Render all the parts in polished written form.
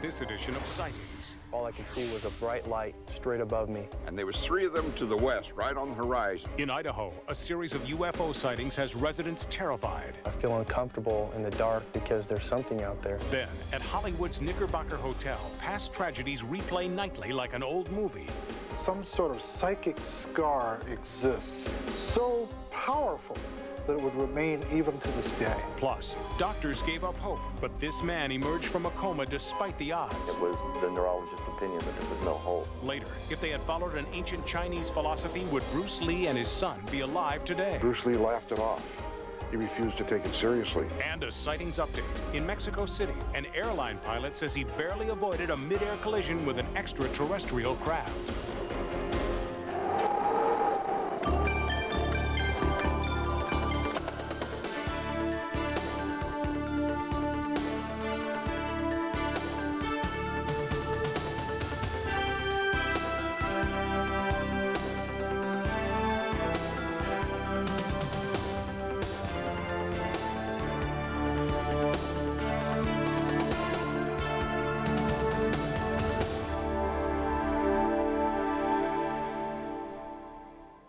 this edition of Sightings. All I could see was a bright light straight above me. And there was 3 of them to the west, right on the horizon. In Idaho, a series of UFO sightings has residents terrified. I feel uncomfortable in the dark because there's something out there. Then, at Hollywood's Knickerbo Hotel, past tragedies replay nightly like an old movie. Some sort of psychic scar exists, so powerful that it would remain even to this day. Plus, doctors gave up hope, but this man emerged from a coma despite the odds. It was the neurologist's opinion that there was no hope. Later, if they had followed an ancient Chinese philosophy, would Bruce Lee and his son be alive today? Bruce Lee laughed it off. He refused to take it seriously. And a sightings update. In Mexico City, an airline pilot says he barely avoided a mid-air collision with an extraterrestrial craft.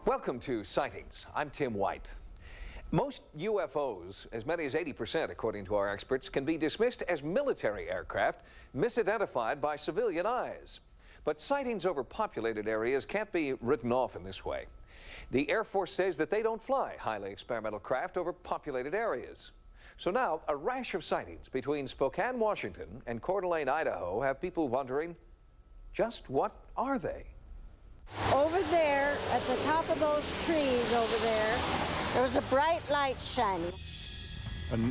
Welcome to Sightings. I'm Tim White. Most UFOs, as many as 80% according to our experts, can be dismissed as military aircraft misidentified by civilian eyes. But sightings over populated areas can't be written off in this way. The Air Force says that they don't fly highly experimental craft over populated areas. So now, a rash of sightings between Spokane, Washington and Coeur d'Alene, Idaho have people wondering, just what are they? Over there, at the top of those trees over there, there was a bright light shining.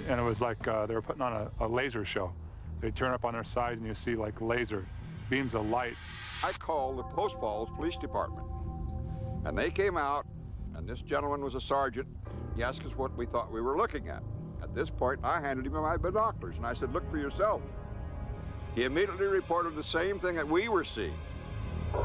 And it was like they were putting on a laser show. They turn up on their side and you see like laser beams of light. I called the Post Falls Police Department, and they came out, and this gentleman was a sergeant. He asked us what we thought we were looking at. At this point, I handed him my binoculars, and I said, "Look for yourself." He immediately reported the same thing that we were seeing.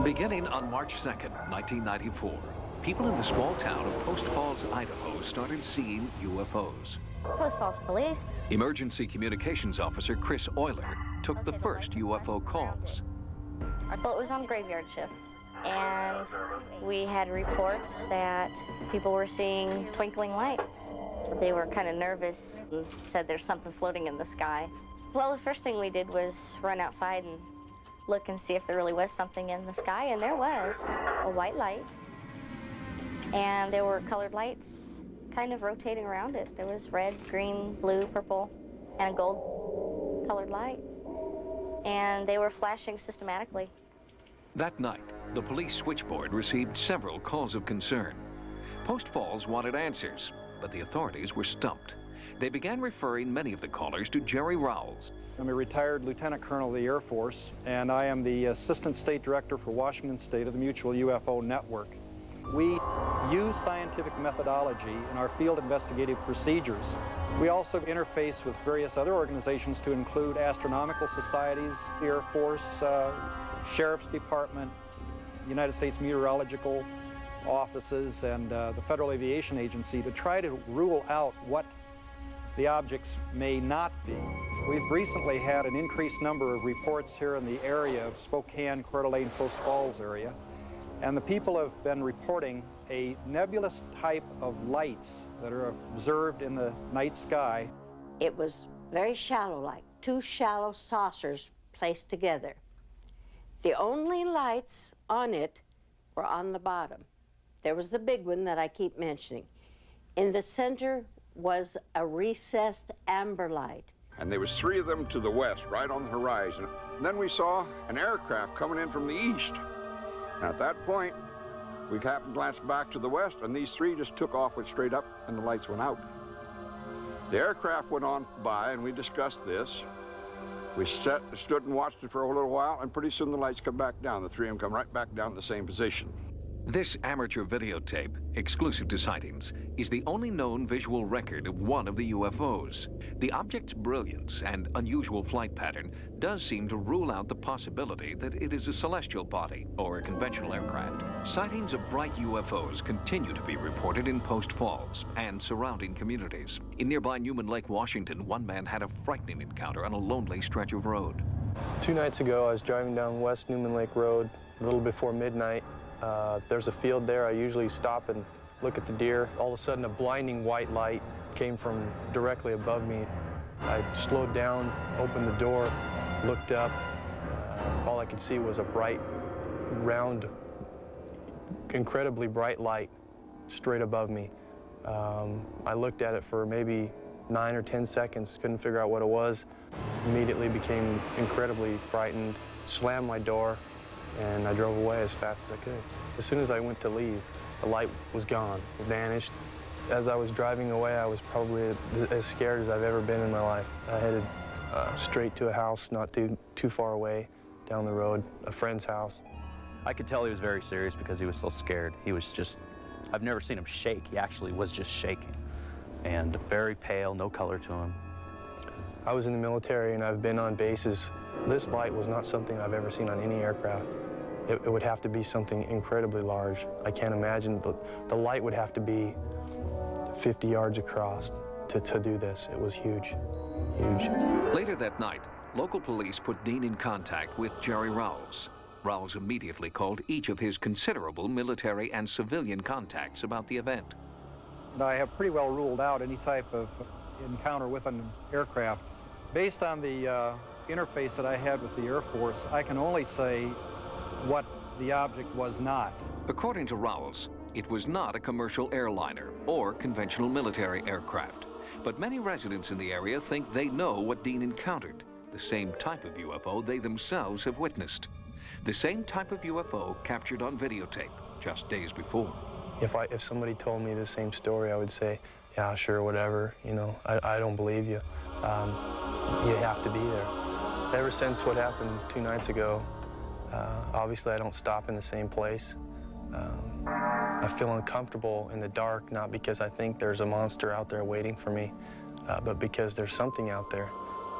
Beginning on March 2nd, 1994, people in the small town of Post Falls, Idaho started seeing UFOs. Post Falls Police. Emergency Communications Officer Chris Euler took the first UFO calls. Our boat was on graveyard shift, and we had reports that people were seeing twinkling lights. They were kind of nervous and said there's something floating in the sky. Well, the first thing we did was run outside and look and see if there really was something in the sky, and there was a white light, and there were colored lights kind of rotating around it. There was red, green, blue, purple, and a gold colored light, and they were flashing systematically. That night, the police switchboard received several calls of concern. Post Falls wanted answers, but the authorities were stumped. They began referring many of the callers to Jerry Rowles. I'm a retired Lieutenant Colonel of the Air Force, and I am the Assistant State Director for Washington State of the Mutual UFO Network. We use scientific methodology in our field investigative procedures. We also interface with various other organizations to include astronomical societies, the Air Force, Sheriff's Department, United States Meteorological Offices, and the Federal Aviation Agency to try to rule out what the objects may not be. We've recently had an increased number of reports here in the area of Spokane, Coeur d'Alene, Post Falls area, and the people have been reporting a nebulous type of lights that are observed in the night sky. It was very shallow, like 2 shallow saucers placed together. The only lights on it were on the bottom. There was the big one that I keep mentioning. In the center was a recessed amber light. And there was 3 of them to the west, right on the horizon. And then we saw an aircraft coming in from the east. And at that point, we happened to glance back to the west, and these 3 just took off, went straight up, and the lights went out. The aircraft went on by, and we discussed this. We stood and watched it for a little while, and pretty soon the lights come back down. The 3 of them come right back down in the same position. This amateur videotape, exclusive to Sightings, is the only known visual record of one of the UFOs. The object's brilliance and unusual flight pattern does seem to rule out the possibility that it is a celestial body or a conventional aircraft. Sightings of bright UFOs continue to be reported in Post Falls and surrounding communities. In nearby Newman Lake, Washington, one man had a frightening encounter on a lonely stretch of road. 2 nights ago, I was driving down West Newman Lake Road a little before midnight. There's a field there. I usually stop and look at the deer. All of a sudden, a blinding white light came from directly above me. I slowed down, opened the door, looked up. All I could see was a bright, round, incredibly bright light straight above me. I looked at it for maybe 9 or 10 seconds, couldn't figure out what it was. Immediately became incredibly frightened, slammed my door, and I drove away as fast as I could. As soon as I went to leave, the light was gone, it vanished. As I was driving away, I was probably as scared as I've ever been in my life. I headed straight to a house not too far away, down the road, a friend's house. I could tell he was very serious because he was so scared. He was just, I've never seen him shake. He actually was just shaking. And very pale, no color to him. I was in the military and I've been on bases. This light was not something I've ever seen on any aircraft. It would have to be something incredibly large. I can't imagine. The light would have to be 50 yards across to do this. It was huge, huge. Later that night, local police put Dean in contact with Jerry Rawls. Rawls immediately called each of his considerable military and civilian contacts about the event. I have pretty well ruled out any type of encounter with an aircraft. Based on the interface that I had with the Air Force, I can only say what the object was not. According to Rawls, it was not a commercial airliner or conventional military aircraft. But many residents in the area think they know what Dean encountered, the same type of UFO they themselves have witnessed. The same type of UFO captured on videotape just days before. If somebody told me the same story, I would say, yeah, sure, whatever, you know, I don't believe you. You have to be there. Ever since what happened 2 nights ago, obviously I don't stop in the same place. I feel uncomfortable in the dark, not because I think there's a monster out there waiting for me, but because there's something out there,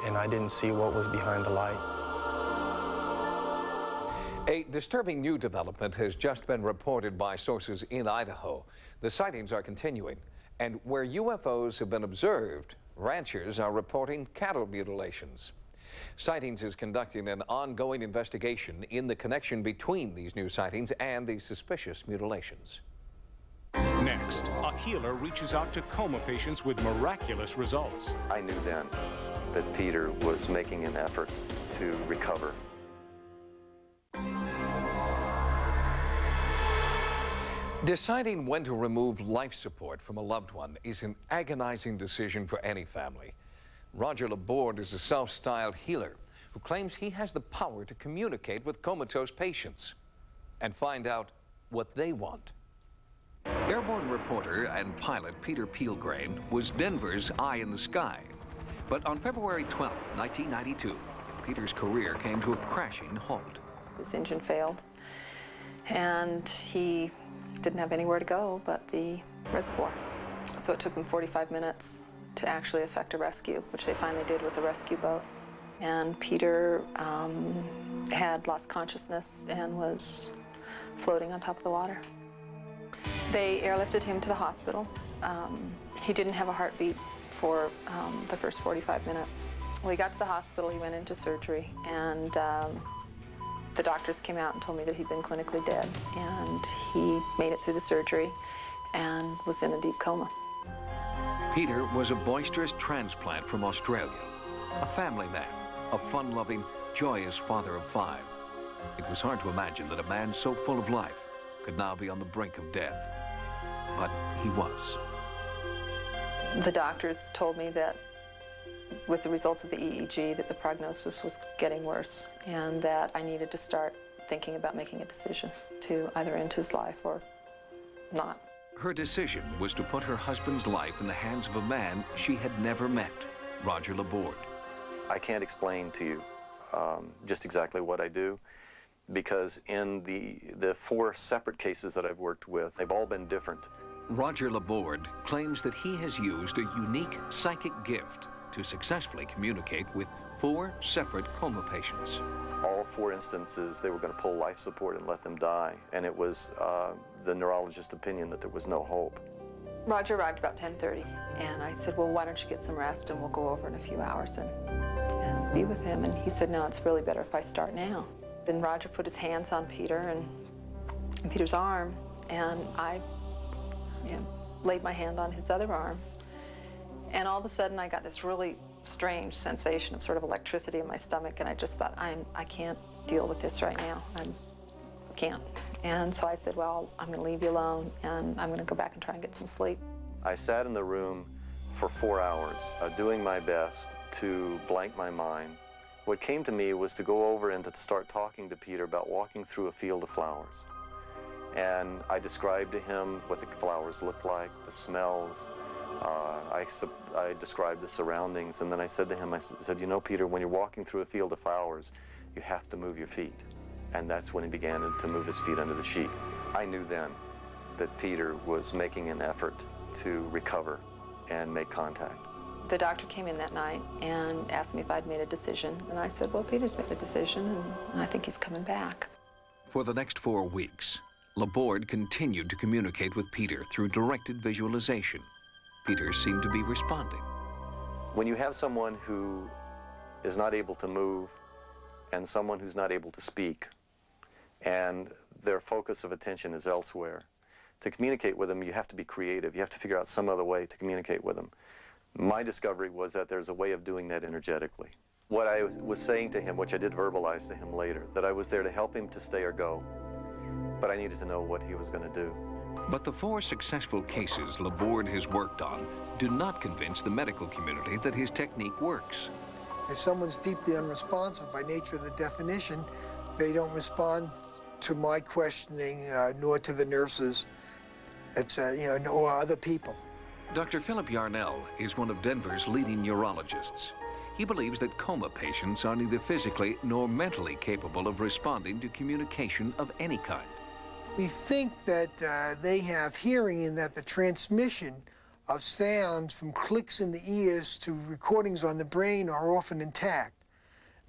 and I didn't see what was behind the light. A disturbing new development has just been reported by sources in Idaho. The sightings are continuing, and where UFOs have been observed, ranchers are reporting cattle mutilations. Sightings is conducting an ongoing investigation in the connection between these new sightings and the suspicious mutilations. Next, a healer reaches out to coma patients with miraculous results. I knew then that Peter was making an effort to recover. Deciding when to remove life support from a loved one is an agonizing decision for any family. Roger Laborde is a self-styled healer who claims he has the power to communicate with comatose patients and find out what they want. Airborne reporter and pilot Peter Peelgrain was Denver's eye in the sky. But on February 12, 1992, Peter's career came to a crashing halt. His engine failed, and he didn't have anywhere to go but the reservoir. So it took them 45 minutes to actually effect a rescue, which they finally did with a rescue boat. And Peter had lost consciousness and was floating on top of the water. They airlifted him to the hospital. He didn't have a heartbeat for the first 45 minutes. When we got to the hospital, he went into surgery, and the doctors came out and told me that he'd been clinically dead, and he made it through the surgery and was in a deep coma. Peter was a boisterous transplant from Australia, a family man, a fun-loving, joyous father of 5. It was hard to imagine that a man so full of life could now be on the brink of death. But he was. The doctors told me that with the results of the EEG that the prognosis was getting worse and that I needed to start thinking about making a decision to either end his life or not. Her decision was to put her husband's life in the hands of a man she had never met, Roger Laborde. I can't explain to you just exactly what I do, because in the 4 separate cases that I've worked with, they've all been different. Roger Laborde claims that he has used a unique psychic gift to successfully communicate with 4 separate coma patients. All 4 instances, they were going to pull life support and let them die, and it was the neurologist's opinion that there was no hope. Roger arrived about 10:30, and I said, well, why don't you get some rest and we'll go over in a few hours. And and be with him. And he said, no, it's really better if I start now. And Roger put his hands on Peter and Peter's arm, and I laid my hand on his other arm. And all of a sudden, I got this really strange sensation of sort of electricity in my stomach, and I just thought, I can't deal with this right now. I can't. And so I said, well, I'm going to leave you alone, and I'm going to go back and try and get some sleep. I sat in the room for 4 hours, doing my best to blank my mind. What came to me was to go over and to start talking to Peter about walking through a field of flowers. And I described to him what the flowers looked like, the smells. I described the surroundings, and then I said to him, I said, you know, Peter, when you're walking through a field of flowers, you have to move your feet. And that's when he began to move his feet under the sheet. I knew then that Peter was making an effort to recover and make contact. The doctor came in that night and asked me if I'd made a decision. And I said, well, Peter's made a decision, and I think he's coming back. For the next 4 weeks, Laborde continued to communicate with Peter through directed visualization. Peter seemed to be responding. When you have someone who is not able to move and someone who's not able to speak, and their focus of attention is elsewhere, to communicate with them, you have to be creative. You have to figure out some other way to communicate with them. My discovery was that there's a way of doing that energetically. What I was saying to him, which I did verbalize to him later, that I was there to help him to stay or go, but I needed to know what he was going to do. But the 4 successful cases Laborde has worked on do not convince the medical community that his technique works. If someone's deeply unresponsive by nature of the definition, they don't respond to my questioning, nor to the nurses, or other people. Dr. Philip Yarnell is one of Denver's leading neurologists. He believes that coma patients are neither physically nor mentally capable of responding to communication of any kind. We think that they have hearing, in that the transmission of sound from clicks in the ears to recordings on the brain are often intact.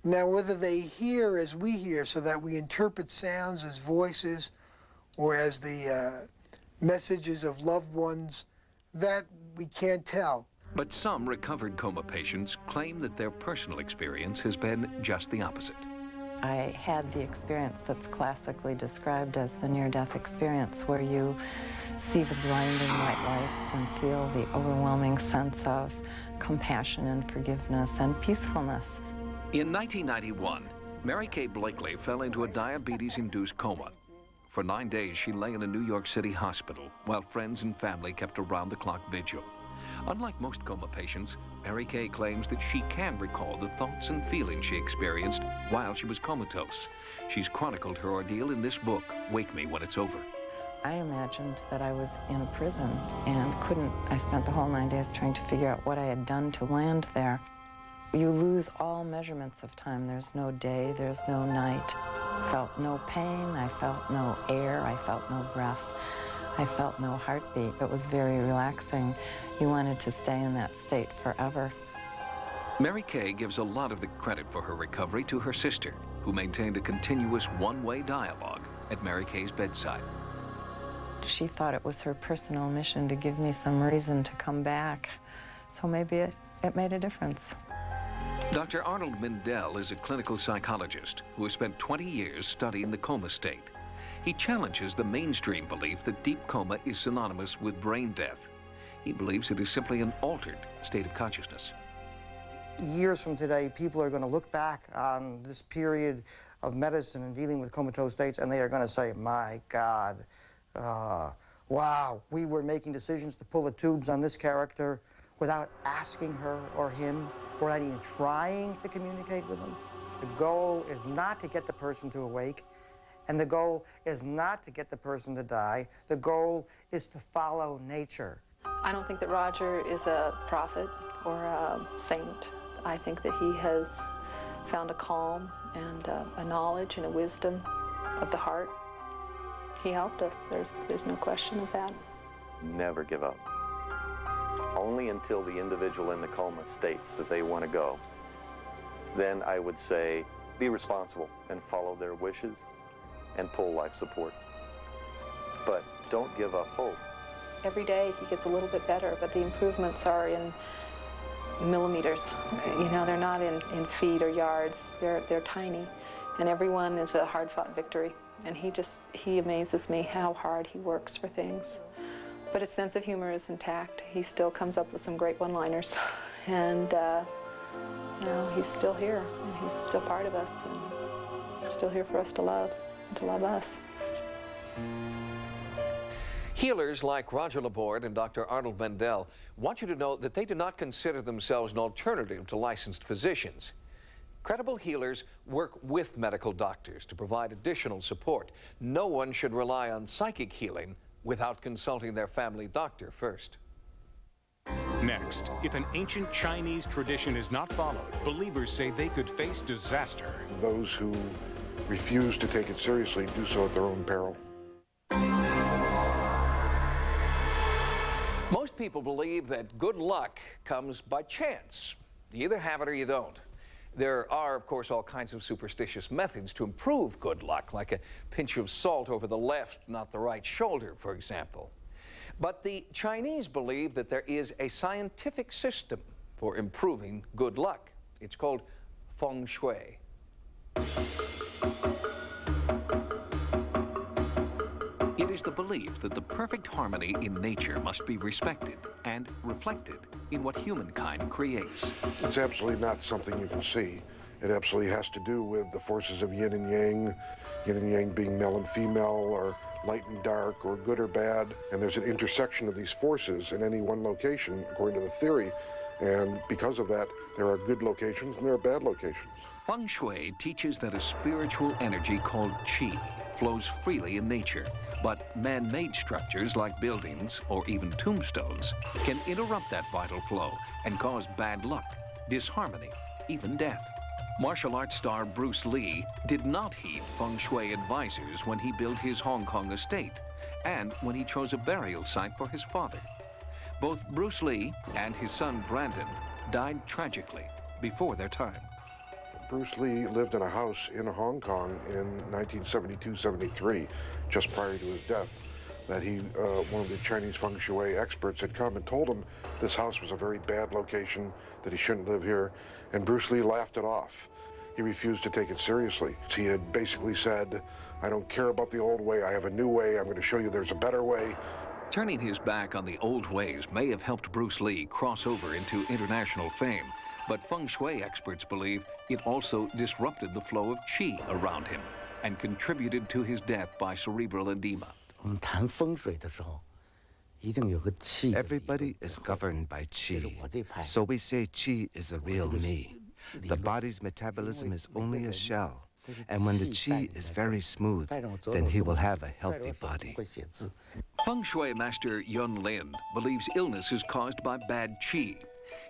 Now, whether they hear as we hear, so that we interpret sounds as voices or as the messages of loved ones, that we can't tell. But some recovered coma patients claim that their personal experience has been just the opposite. I had the experience that's classically described as the near-death experience, where you see the blinding white lights and feel the overwhelming sense of compassion and forgiveness and peacefulness. In 1991, Mary Kay Blakely fell into a diabetes-induced coma. For 9 days, she lay in a New York City hospital while friends and family kept around-the-clock vigil. Unlike most coma patients, Mary Kay claims that she can recall the thoughts and feelings she experienced while she was comatose. She's chronicled her ordeal in this book, Wake Me When It's Over. I imagined that I was in a prison and I spent the whole 9 days trying to figure out what I had done to land there. You lose all measurements of time. There's no day, there's no night. I felt no pain, I felt no air, I felt no breath. I felt no heartbeat. It was very relaxing. You wanted to stay in that state forever. Mary Kay gives a lot of the credit for her recovery to her sister, who maintained a continuous one-way dialogue at Mary Kay's bedside. She thought it was her personal mission to give me some reason to come back. So maybe it made a difference. Dr. Arnold Mindell is a clinical psychologist who has spent 20 years studying the coma state. He challenges the mainstream belief that deep coma is synonymous with brain death. He believes it is simply an altered state of consciousness. Years from today, people are going to look back on this period of medicine and dealing with comatose states, and they are going to say, my God, wow, we were making decisions to pull the tubes on this character without asking her or him, or not even trying to communicate with them. The goal is not to get the person to awake, and the goal is not to get the person to die. The goal is to follow nature. I don't think that Roger is a prophet or a saint. I think that he has found a calm and a knowledge and a wisdom of the heart. He helped us. There's no question of that. Never give up. Only until the individual in the coma states that they want to go, then I would say be responsible and follow their wishes and pull life support. But don't give up hope. Every day he gets a little bit better, but the improvements are in millimeters. You know, they're not in feet or yards. They're tiny. And everyone is a hard-fought victory. And he amazes me how hard he works for things. But his sense of humor is intact. He still comes up with some great one-liners. And, you know, he's still here. And he's still part of us. And still here for us to love, and to love us. Healers like Roger Laborde and Dr. Arnold Mendel want you to know that they do not consider themselves an alternative to licensed physicians. Credible healers work with medical doctors to provide additional support. No one should rely on psychic healing without consulting their family doctor first. Next, if an ancient Chinese tradition is not followed, believers say they could face disaster. Those who refuse to take it seriously do so at their own peril. Most people believe that good luck comes by chance. You either have it or you don't. There are, of course, all kinds of superstitious methods to improve good luck, like a pinch of salt over the left, not the right shoulder, for example. But the Chinese believe that there is a scientific system for improving good luck. It's called feng shui. It is the belief that the perfect harmony in nature must be respected and reflected in what humankind creates. It's absolutely not something you can see. It absolutely has to do with the forces of yin and yang being male and female, or light and dark, or good or bad. And there's an intersection of these forces in any one location, according to the theory. And because of that, there are good locations and there are bad locations. Feng Shui teaches that a spiritual energy called qi flows freely in nature, but man-made structures like buildings or even tombstones can interrupt that vital flow and cause bad luck, disharmony, even death. Martial arts star Bruce Lee did not heed Feng Shui advisors when he built his Hong Kong estate and when he chose a burial site for his father. Both Bruce Lee and his son Brandon died tragically before their time. Bruce Lee lived in a house in Hong Kong in 1972-73, just prior to his death, that one of the Chinese feng shui experts had come and told him this house was a very bad location, that he shouldn't live here, and Bruce Lee laughed it off. He refused to take it seriously. He had basically said, I don't care about the old way, I have a new way, I'm going to show you there's a better way. Turning his back on the old ways may have helped Bruce Lee cross over into international fame. But feng shui experts believe it also disrupted the flow of qi around him and contributed to his death by cerebral edema. Everybody is governed by qi, so we say qi is the real me. The body's metabolism is only a shell, and when the qi is very smooth, then he will have a healthy body. Feng shui master Yun Lin believes illness is caused by bad qi.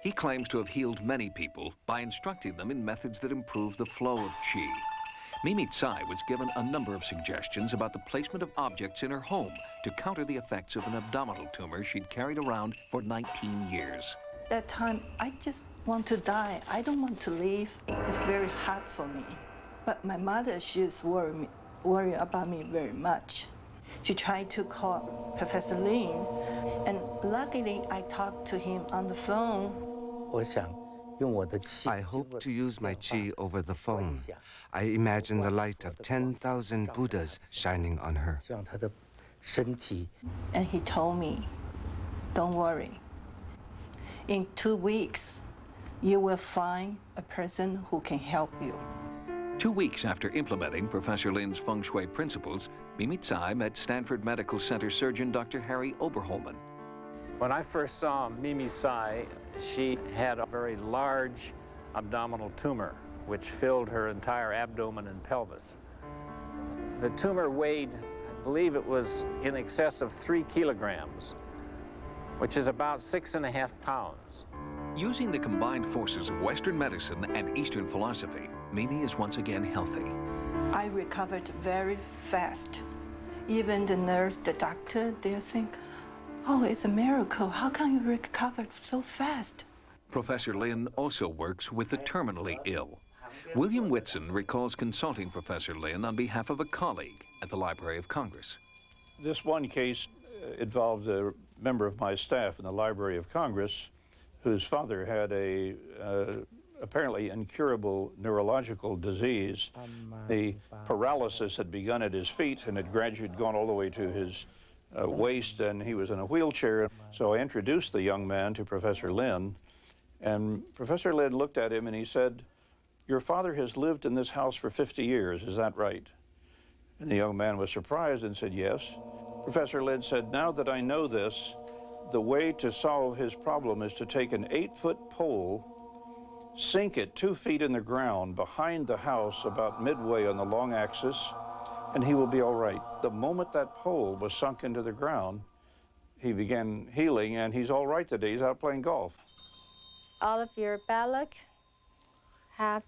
He claims to have healed many people by instructing them in methods that improve the flow of qi. Mimi Tsai was given a number of suggestions about the placement of objects in her home to counter the effects of an abdominal tumor she'd carried around for 19 years. That time, I just want to die. I don't want to live. It's very hard for me. But my mother, she's worried about me very much. She tried to call Professor Lin, and luckily I talked to him on the phone. I hope to use my qi over the phone. I imagine the light of 10,000 Buddhas shining on her. And he told me, don't worry. In 2 weeks, you will find a person who can help you. 2 weeks after implementing Professor Lin's feng shui principles, Mimi Tsai met Stanford Medical Center surgeon Dr. Harry Oberholman. When I first saw Mimi Tsai, she had a very large abdominal tumor, which filled her entire abdomen and pelvis. The tumor weighed, I believe it was in excess of 3 kilograms, which is about 6.5 pounds. Using the combined forces of Western medicine and Eastern philosophy, Mimi is once again healthy. I recovered very fast. Even the nurse, the doctor, they think, oh, it's a miracle. How can you recover so fast? Professor Lin also works with the terminally ill. William Whitson recalls consulting Professor Lin on behalf of a colleague at the Library of Congress. This one case involved a member of my staff in the Library of Congress whose father had a apparently incurable neurological disease. The paralysis had begun at his feet and had gradually gone all the way to his waist, and he was in a wheelchair. So I introduced the young man to Professor Lynn, and Professor Lynn looked at him and he said, "Your father has lived in this house for 50 years, is that right?" And the young man was surprised and said, "Yes." Professor Lynn said, "Now that I know this, the way to solve his problem is to take an 8-foot pole, sink it 2 feet in the ground behind the house about midway on the long axis, and he will be all right." The moment that pole was sunk into the ground, he began healing, and he's all right today. He's out playing golf. All of your bad luck have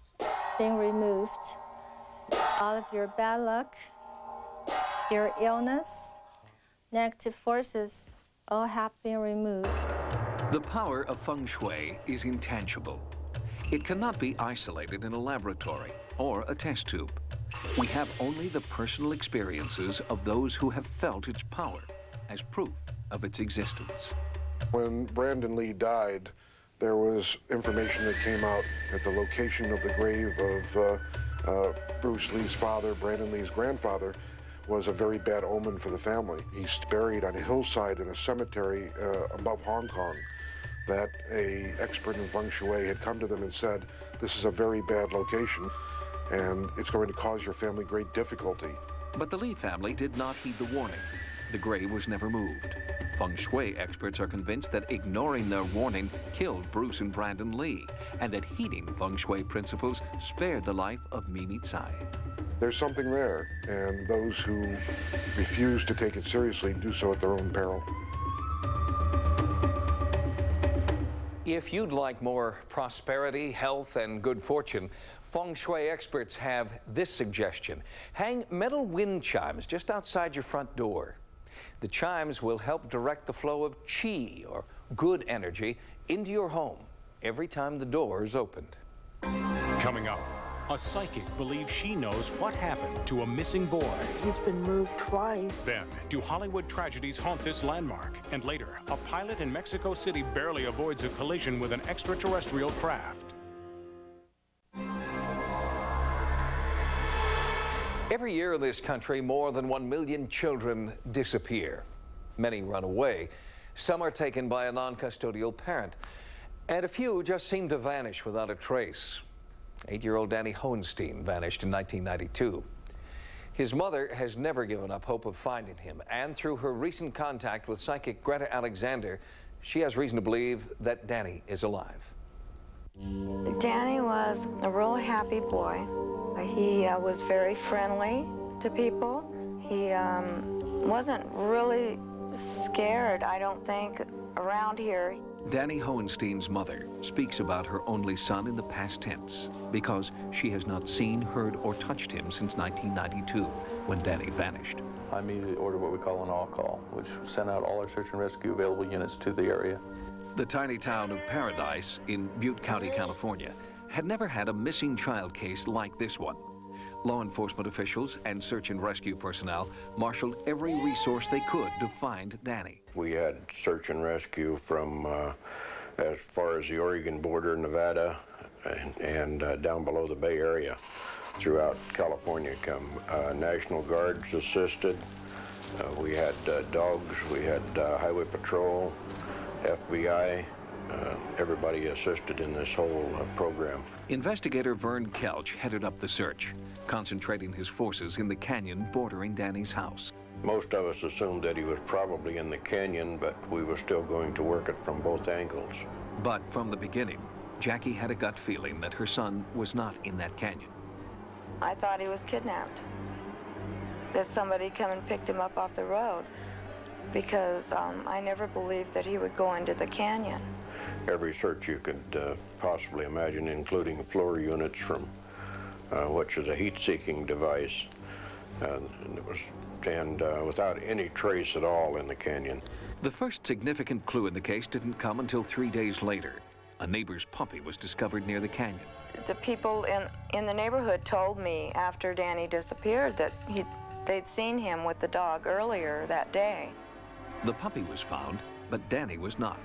been removed. All of your bad luck, your illness, negative forces, all have been removed. The power of feng shui is intangible. It cannot be isolated in a laboratory or a test tube. We have only the personal experiences of those who have felt its power as proof of its existence. When Brandon Lee died, there was information that came out at the location of the grave of Bruce Lee's father, Brandon Lee's grandfather, was a very bad omen for the family. He's buried on a hillside in a cemetery above Hong Kong. That an expert in feng shui had come to them and said, "This is a very bad location, and it's going to cause your family great difficulty." But the Lee family did not heed the warning. The grave was never moved. Feng shui experts are convinced that ignoring their warning killed Bruce and Brandon Lee, and that heeding feng shui principles spared the life of Mimi Tsai. There's something there, and those who refuse to take it seriously do so at their own peril. If you'd like more prosperity, health, and good fortune, feng shui experts have this suggestion. Hang metal wind chimes just outside your front door. The chimes will help direct the flow of qi, or good energy, into your home every time the door is opened. Coming up, a psychic believes she knows what happened to a missing boy. He's been moved twice. Then, do Hollywood tragedies haunt this landmark? And later, a pilot in Mexico City barely avoids a collision with an extraterrestrial craft. Every year in this country, more than 1 million children disappear. Many run away. Some are taken by a non-custodial parent. And a few just seem to vanish without a trace. 8-year-old Danny Hohenstein vanished in 1992. His mother has never given up hope of finding him, and through her recent contact with psychic Greta Alexander, she has reason to believe that Danny is alive. Danny was a real happy boy. He was very friendly to people. He wasn't really scared, I don't think, around here. Danny Hohenstein's mother speaks about her only son in the past tense because she has not seen, heard, or touched him since 1992, when Danny vanished. I immediately ordered what we call an all-call, which sent out all our search and rescue available units to the area. The tiny town of Paradise in Butte County, California, had never had a missing child case like this one. Law enforcement officials and search and rescue personnel marshaled every resource they could to find Danny. We had search and rescue from as far as the Oregon border, Nevada, and down below the Bay Area throughout California come. National Guards assisted. We had dogs, we had Highway Patrol, FBI. Everybody assisted in this whole program. Investigator Vern Kelch headed up the search, concentrating his forces in the canyon bordering Danny's house. Most of us assumed that he was probably in the canyon, but we were still going to work it from both angles. But from the beginning, Jackie had a gut feeling that her son was not in that canyon. I thought he was kidnapped, that somebody come and picked him up off the road, because I never believed that he would go into the canyon. Every search you could possibly imagine, including floor units from which is a heat-seeking device, and without any trace at all in the canyon. The first significant clue in the case didn't come until 3 days later. A neighbor's puppy was discovered near the canyon. The people in the neighborhood told me after Danny disappeared that they'd seen him with the dog earlier that day. The puppy was found, but Danny was not.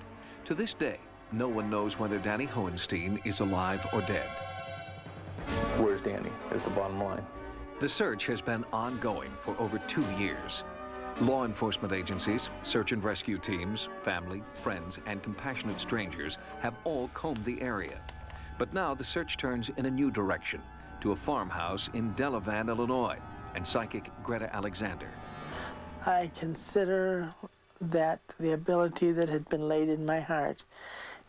To this day, no one knows whether Danny Hohenstein is alive or dead. Where's Danny is the bottom line. The search has been ongoing for over 2 years. Law enforcement agencies, search and rescue teams, family, friends, and compassionate strangers have all combed the area. But now the search turns in a new direction, to a farmhouse in Delavan, Illinois, and psychic Greta Alexander. I consider that the ability that had been laid in my heart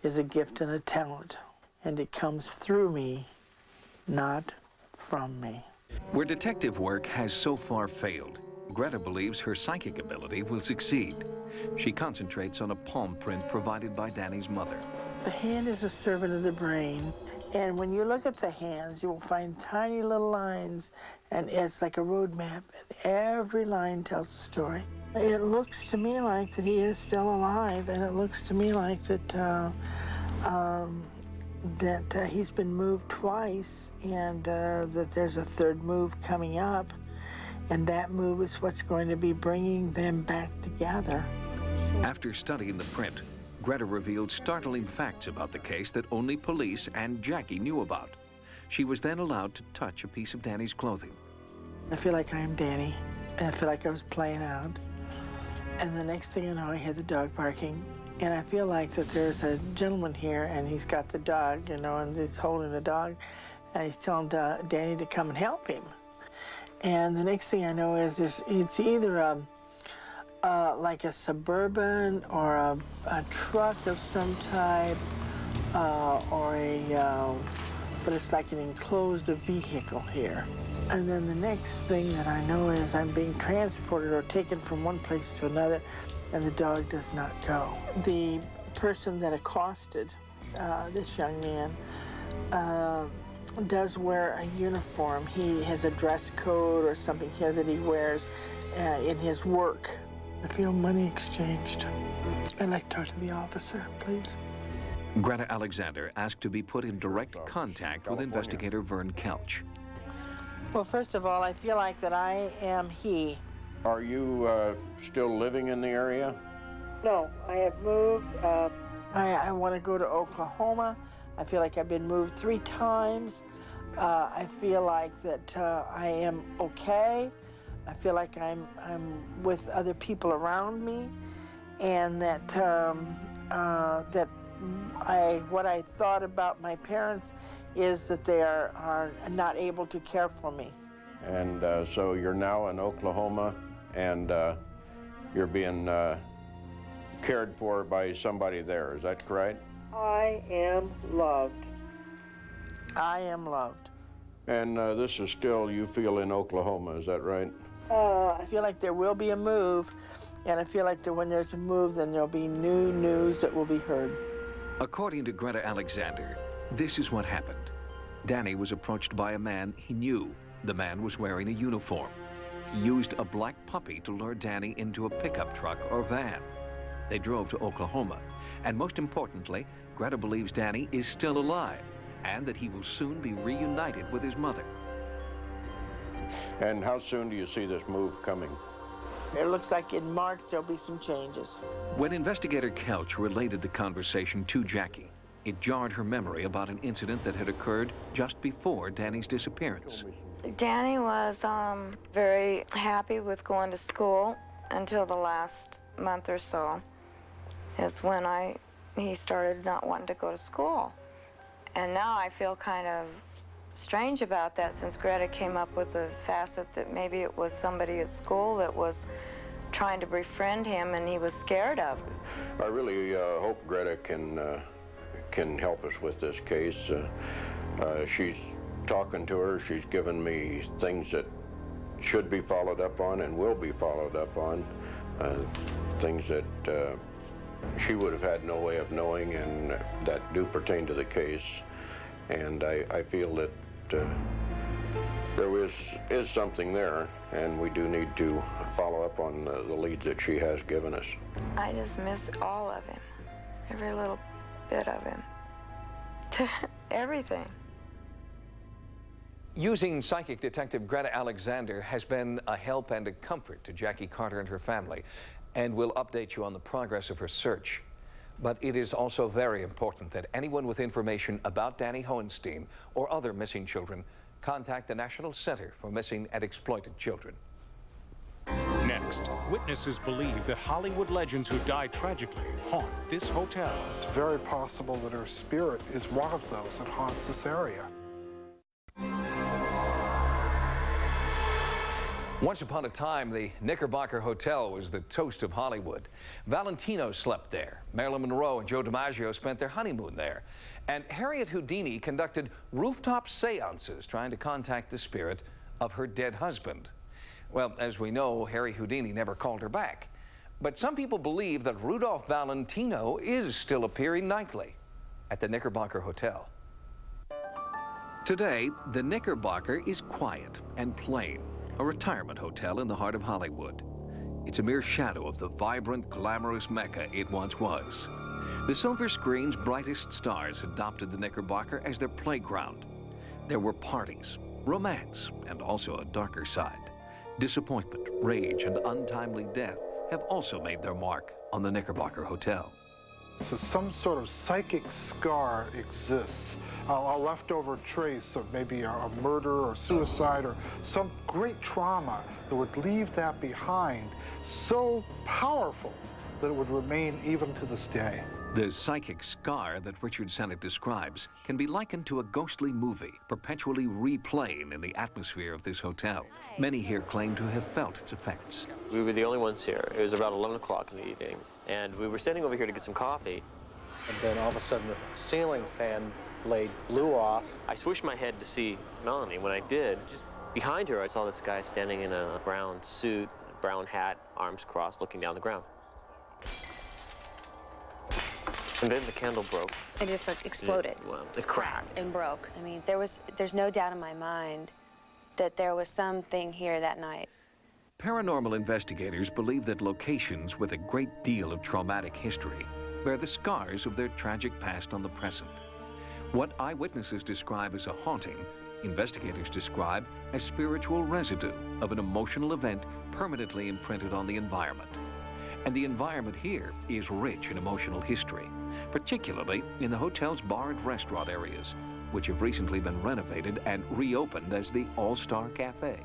is a gift and a talent, and it comes through me, not from me. Where detective work has so far failed, Greta believes her psychic ability will succeed. She concentrates on a palm print provided by Danny's mother. The hand is a servant of the brain, and when you look at the hands, you will find tiny little lines, and it's like a road map, and every line tells a story. It looks to me like that he is still alive, and it looks to me like that he's been moved twice, and that there's a third move coming up, and that move is what's going to be bringing them back together. After studying the print, Greta revealed startling facts about the case that only police and Jackie knew about. She was then allowed to touch a piece of Danny's clothing. I feel like I am Danny, and I feel like I was playing out. And the next thing I know, I hear the dog barking, and I feel like that there's a gentleman here, and he's got the dog, you know, and he's holding the dog, and he's telling Danny to come and help him. And the next thing I know is it's either like a Suburban or a truck of some type, but it's like an enclosed vehicle here. And then the next thing that I know is I'm being transported or taken from one place to another, and the dog does not go. The person that accosted this young man does wear a uniform. He has a dress code or something here that he wears in his work. I feel money exchanged. I'd like to talk to the officer, please. Greta Alexander asked to be put in direct contact with investigator Vern Kelch. Well, first of all, I feel like that I am he. Are you still living in the area? No, I have moved. I want to go to Oklahoma. I feel like I've been moved 3 times. I feel like that I am okay. I feel like I'm with other people around me, and that what I thought about my parents is that they are not able to care for me. And so you're now in Oklahoma, and you're being cared for by somebody there. Is that correct? I am loved. I am loved. And this is still, you feel, in Oklahoma, is that right? I feel like there will be a move, and I feel like that when there's a move, then there'll be new news that will be heard. According to Greta Alexander, this is what happened. Danny was approached by a man he knew. The man was wearing a uniform. He used a black puppy to lure Danny into a pickup truck or van. They drove to Oklahoma, and most importantly, Greta believes Danny is still alive and that he will soon be reunited with his mother. And how soon do you see this move coming? It looks like in March there'll be some changes. When investigator Kelch related the conversation to Jackie, it jarred her memory about an incident that had occurred just before Danny's disappearance. Danny was very happy with going to school until the last month or so, is when he started not wanting to go to school. And now I feel kind of strange about that, since Greta came up with the facet that maybe it was somebody at school that was trying to befriend him and he was scared of. I really hope Greta can help us with this case. She's talking to her. She's given me things that should be followed up on and will be followed up on, things that she would have had no way of knowing and that do pertain to the case. And I feel that there is something there, and we do need to follow up on the leads that she has given us. I just miss all of him, every little bit of him, everything. Using psychic detective Greta Alexander has been a help and a comfort to Jackie Carter and her family, and we'll update you on the progress of her search. But it is also very important that anyone with information about Danny Hohenstein or other missing children contact the National Center for Missing and Exploited Children. Next, witnesses believe that Hollywood legends who died tragically haunt this hotel. It's very possible that her spirit is one of those that haunts this area. Once upon a time, the Knickerbocker Hotel was the toast of Hollywood. Valentino slept there. Marilyn Monroe and Joe DiMaggio spent their honeymoon there. And Harriet Houdini conducted rooftop seances trying to contact the spirit of her dead husband. Well, as we know, Harry Houdini never called her back. But some people believe that Rudolph Valentino is still appearing nightly at the Knickerbocker Hotel. Today, the Knickerbocker is quiet and plain. A retirement hotel in the heart of Hollywood. It's a mere shadow of the vibrant, glamorous Mecca it once was. The silver screen's brightest stars adopted the Knickerbocker as their playground. There were parties, romance, and also a darker side. Disappointment, rage, and untimely death have also made their mark on the Knickerbocker Hotel. So some sort of psychic scar exists, a leftover trace of maybe a murder or suicide or some great trauma that would leave that behind, so powerful that it would remain even to this day. The psychic scar that Richard Sennett describes can be likened to a ghostly movie, perpetually replaying in the atmosphere of this hotel. Many here claim to have felt its effects. We were the only ones here. It was about 11 o'clock in the evening, and we were standing over here to get some coffee. And then all of a sudden, the ceiling fan blade blew off. I swished my head to see Melanie. When I did, just behind her, I saw this guy standing in a brown suit, brown hat, arms crossed, looking down the ground. And then the candle broke. It just like exploded. It cracked and broke. I mean, there's no doubt in my mind that there was something here that night. Paranormal investigators believe that locations with a great deal of traumatic history bear the scars of their tragic past on the present. What eyewitnesses describe as a haunting, investigators describe as spiritual residue of an emotional event permanently imprinted on the environment. And the environment here is rich in emotional history, particularly in the hotel's bar and restaurant areas, which have recently been renovated and reopened as the All-Star Cafe.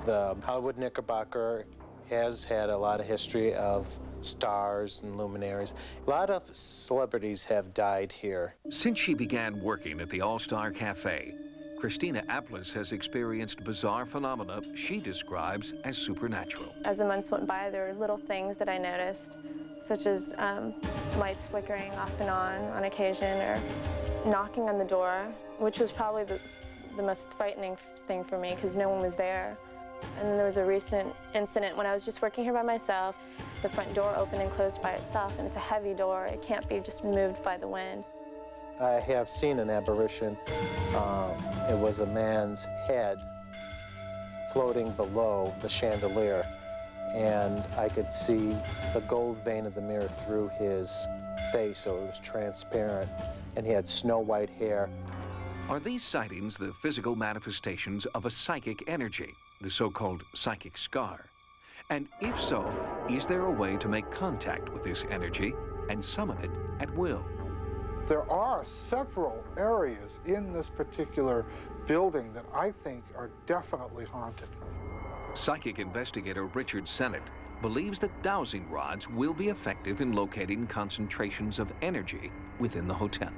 The Hollywood Knickerbocker has had a lot of history of stars and luminaries. A lot of celebrities have died here. Since she began working at the All-Star Cafe, Christina Apples has experienced bizarre phenomena she describes as supernatural. As the months went by, there were little things that I noticed, such as lights flickering off and on occasion, or knocking on the door, which was probably the most frightening thing for me because no one was there. And then there was a recent incident when I was just working here by myself. The front door opened and closed by itself, and it's a heavy door. It can't be just moved by the wind. I have seen an apparition. It was a man's head floating below the chandelier, and I could see the gold vein of the mirror through his face, so it was transparent, and he had snow white hair. Are these sightings the physical manifestations of a psychic energy, the so-called psychic scar? And if so, is there a way to make contact with this energy and summon it at will? There are several areas in this particular building that I think are definitely haunted. Psychic investigator Richard Sennett believes that dowsing rods will be effective in locating concentrations of energy within the hotel.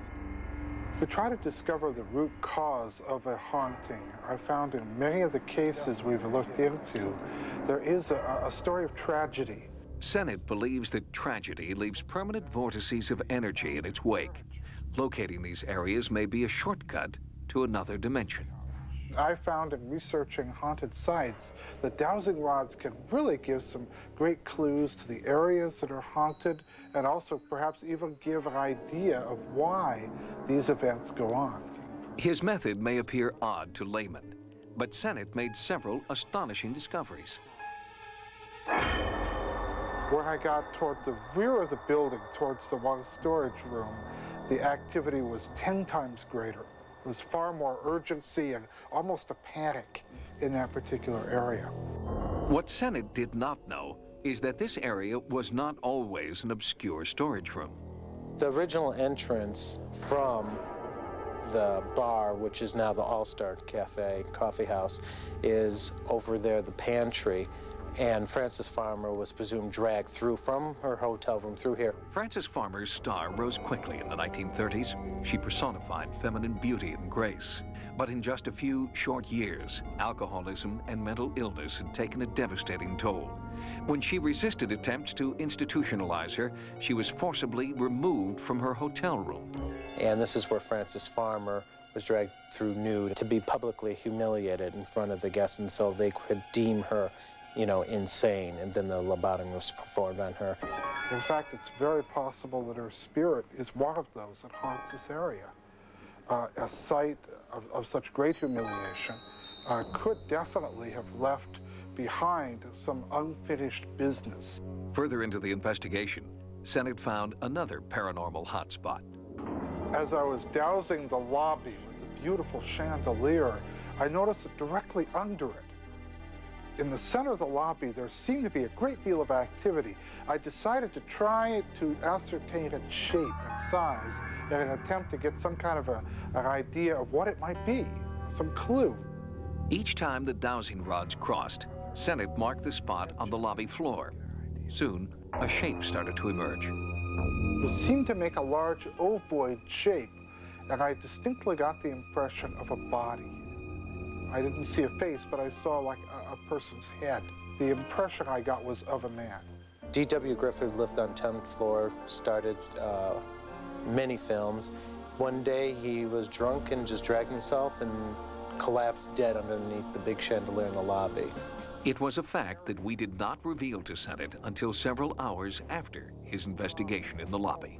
To try to discover the root cause of a haunting, I found in many of the cases we've looked into, there is a story of tragedy. Sennett believes that tragedy leaves permanent vortices of energy in its wake. Locating these areas may be a shortcut to another dimension. I found in researching haunted sites that dowsing rods can really give some great clues to the areas that are haunted, and also perhaps even give an idea of why these events go on. His method may appear odd to laymen, but Sennett made several astonishing discoveries. When I got toward the rear of the building, towards the one storage room, the activity was 10 times greater. It was far more urgency and almost a panic in that particular area. What Sennett did not know is that this area was not always an obscure storage room. The original entrance from the bar, which is now the All-Star Cafe, coffee house, is over there, the pantry. And Frances Farmer was presumed dragged through from her hotel room through here. Frances Farmer's star rose quickly in the 1930s. She personified feminine beauty and grace. But in just a few short years, alcoholism and mental illness had taken a devastating toll. When she resisted attempts to institutionalize her, she was forcibly removed from her hotel room. And this is where Frances Farmer was dragged through nude to be publicly humiliated in front of the guests, and so they could deem her, you know, insane, and then the lobotomy was performed on her. In fact, it's very possible that her spirit is one of those that haunts this area. A site of such great humiliation could definitely have left behind some unfinished business. Further into the investigation, Senate found another paranormal hotspot. As I was dousing the lobby with the beautiful chandelier, I noticed that directly under it, in the center of the lobby, there seemed to be a great deal of activity. I decided to try to ascertain its shape and size in an attempt to get some kind of an idea of what it might be, some clue. Each time the dowsing rods crossed, Senate marked the spot on the lobby floor. Soon, a shape started to emerge. It seemed to make a large ovoid shape, and I distinctly got the impression of a body. I didn't see a face, but I saw like a person's head. The impression I got was of a man. D.W. Griffith lived on 10th floor, started many films. One day he was drunk and just dragged himself and collapsed dead underneath the big chandelier in the lobby. It was a fact that we did not reveal to Senate until several hours after his investigation in the lobby.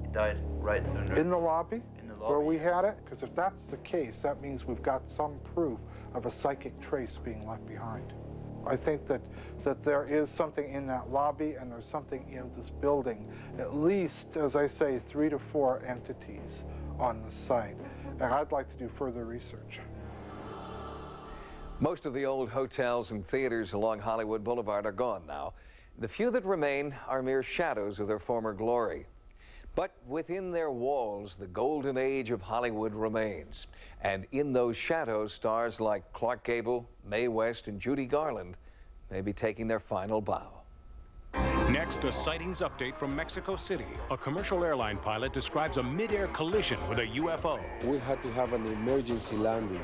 He died right under... In the lobby? Where we had it? Because if that's the case, that means we've got some proof of a psychic trace being left behind. I think that there is something in that lobby, and there's something in this building. At least, as I say, 3 to 4 entities on the site. And I'd like to do further research. Most of the old hotels and theaters along Hollywood Boulevard are gone now. The few that remain are mere shadows of their former glory. But within their walls, the golden age of Hollywood remains. And in those shadows, stars like Clark Gable, Mae West, and Judy Garland may be taking their final bow. Next, a sightings update from Mexico City. A commercial airline pilot describes a mid-air collision with a UFO. We had to have an emergency landing.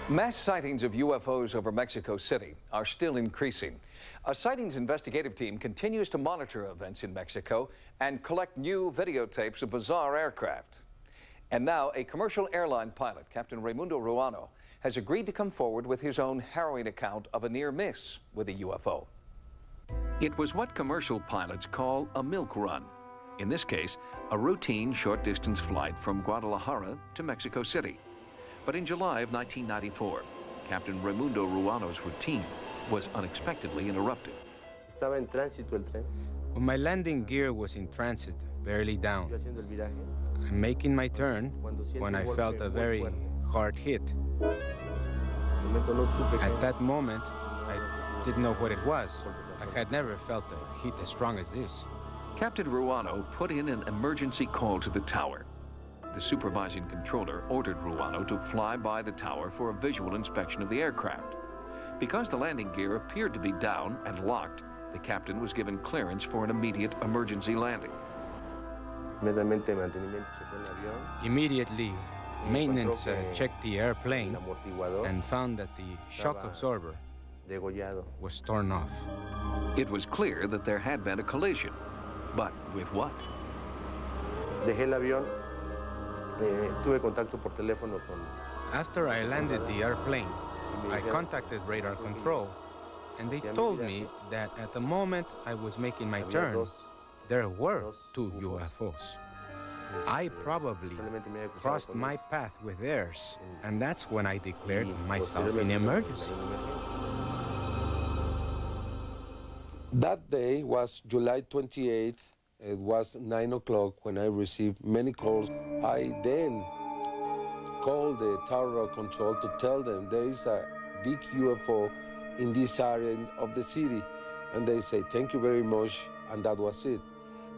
Mass sightings of UFOs over Mexico City are still increasing. A sightings investigative team continues to monitor events in Mexico and collect new videotapes of bizarre aircraft. And now a commercial airline pilot, Captain Raimundo Ruano, has agreed to come forward with his own harrowing account of a near miss with a UFO. It was what commercial pilots call a milk run. In this case, a routine short-distance flight from Guadalajara to Mexico City. But in July of 1994, Captain Raimundo Ruano's routine was unexpectedly interrupted. Estaba en tránsito el tren. When my landing gear was in transit, barely down, I'm making my turn when I felt a very hard hit. At that moment, I didn't know what it was. I had never felt a heat as strong as this. Captain Ruano put in an emergency call to the tower. The supervising controller ordered Ruano to fly by the tower for a visual inspection of the aircraft. Because the landing gear appeared to be down and locked, the captain was given clearance for an immediate emergency landing. Immediately, maintenance checked the airplane and found that the shock absorber was torn off. It was clear that there had been a collision, but with what? After I landed the airplane, I contacted radar control, and they told me that at the moment I was making my turn, there were 2 UFOs. I probably crossed my path with theirs, and that's when I declared myself in emergency. That day was July 28th. It was 9 o'clock when I received many calls. I then called the Tower of Control to tell them there is a big UFO in this area of the city. And they say, thank you very much, and that was it.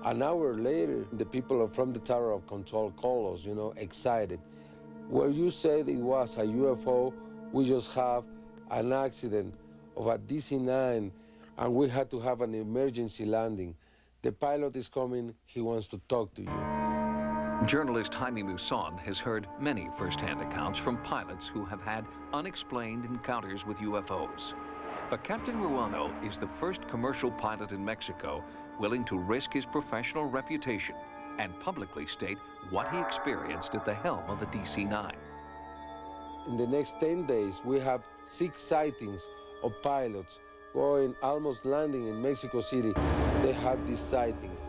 An hour later, the people from the Tower of Control called us, excited. Where you said it was a UFO, we just have an accident of a DC-9, and we had to have an emergency landing. The pilot is coming, he wants to talk to you. Journalist Jaime Muson has heard many first-hand accounts from pilots who have had unexplained encounters with UFOs. But Captain Ruano is the first commercial pilot in Mexico willing to risk his professional reputation and publicly state what he experienced at the helm of a DC-9. In the next 10 days, we have 6 sightings of pilots going, almost landing in Mexico City. They have these sightings.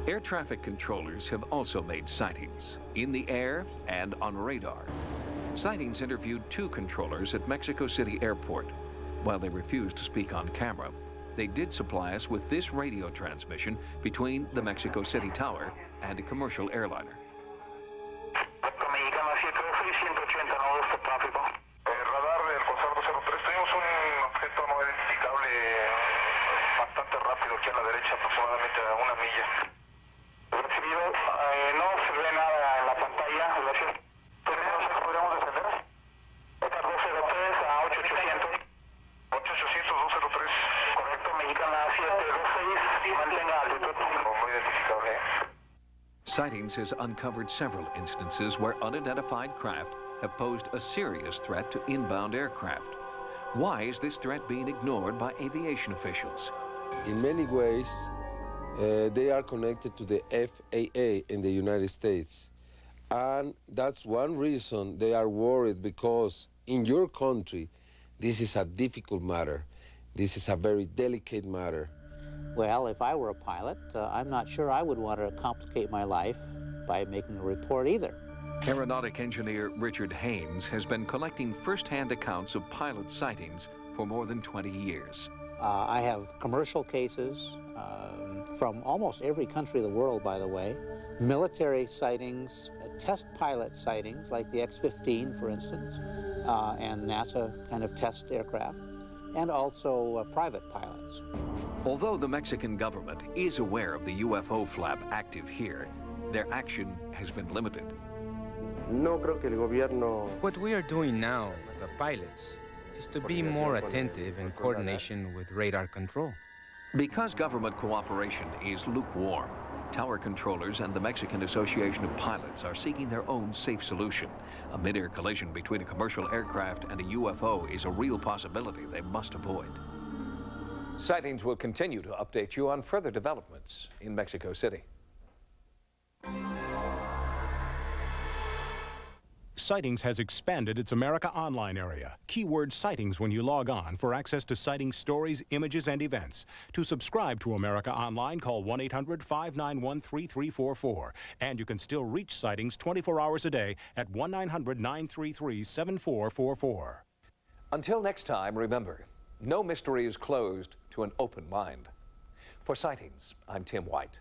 Air traffic controllers have also made sightings, in the air and on radar. Sightings interviewed 2 controllers at Mexico City Airport. While they refused to speak on camera, they did supply us with this radio transmission between the Mexico City Tower and a commercial airliner. Radar del Consorcio 03, tuvimos un objeto no identificable bastante rápido aquí a la derecha, aproximadamente a 1 milla. Recibido, no se ve nada en la pantalla, gracias. ¿Podríamos descender? Esta 203 a 8800. 8800, 203. Correcto, Mexicana 726, mantenga altitud. No identificable. Sightings has uncovered several instances where unidentified craft have posed a serious threat to inbound aircraft. Why is this threat being ignored by aviation officials? In many ways, they are connected to the FAA in the United States. And that's one reason they are worried, because in your country, this is a difficult matter. This is a very delicate matter. Well, if I were a pilot, I'm not sure I would want to complicate my life by making a report either. Aeronautic engineer Richard Haynes has been collecting first-hand accounts of pilot sightings for more than 20 years. I have commercial cases from almost every country of the world, by the way, military sightings, test pilot sightings, like the X-15, for instance, and NASA kind of test aircraft, and also private pilots. Although the Mexican government is aware of the UFO flap active here, their action has been limited. What we are doing now, the pilots, is to be more attentive in coordination with radar control. Because government cooperation is lukewarm, tower controllers and the Mexican Association of Pilots are seeking their own safe solution. A mid-air collision between a commercial aircraft and a UFO is a real possibility they must avoid. Sightings will continue to update you on further developments in Mexico City. Sightings has expanded its America Online area. Keyword Sightings when you log on for access to Sightings stories, images, and events. To subscribe to America Online, call 1-800-591-3344. And you can still reach Sightings 24 hours a day at 1-900-933-7444. Until next time, remember, no mystery is closed to an open mind. For Sightings, I'm Tim White.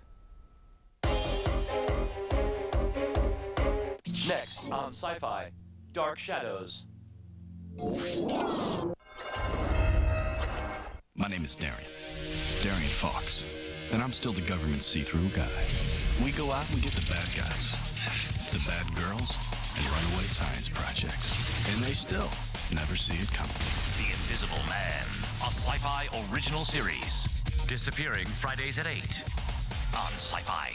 Next on Sci-Fi, Dark Shadows. My name is Darian Fox, and I'm still the government's see-through guy. We go out and we get the bad guys, the bad girls, and runaway science projects. And they still never see it coming. The Invisible Man, a Sci-Fi original series. Disappearing Fridays at 8 on Sci-Fi.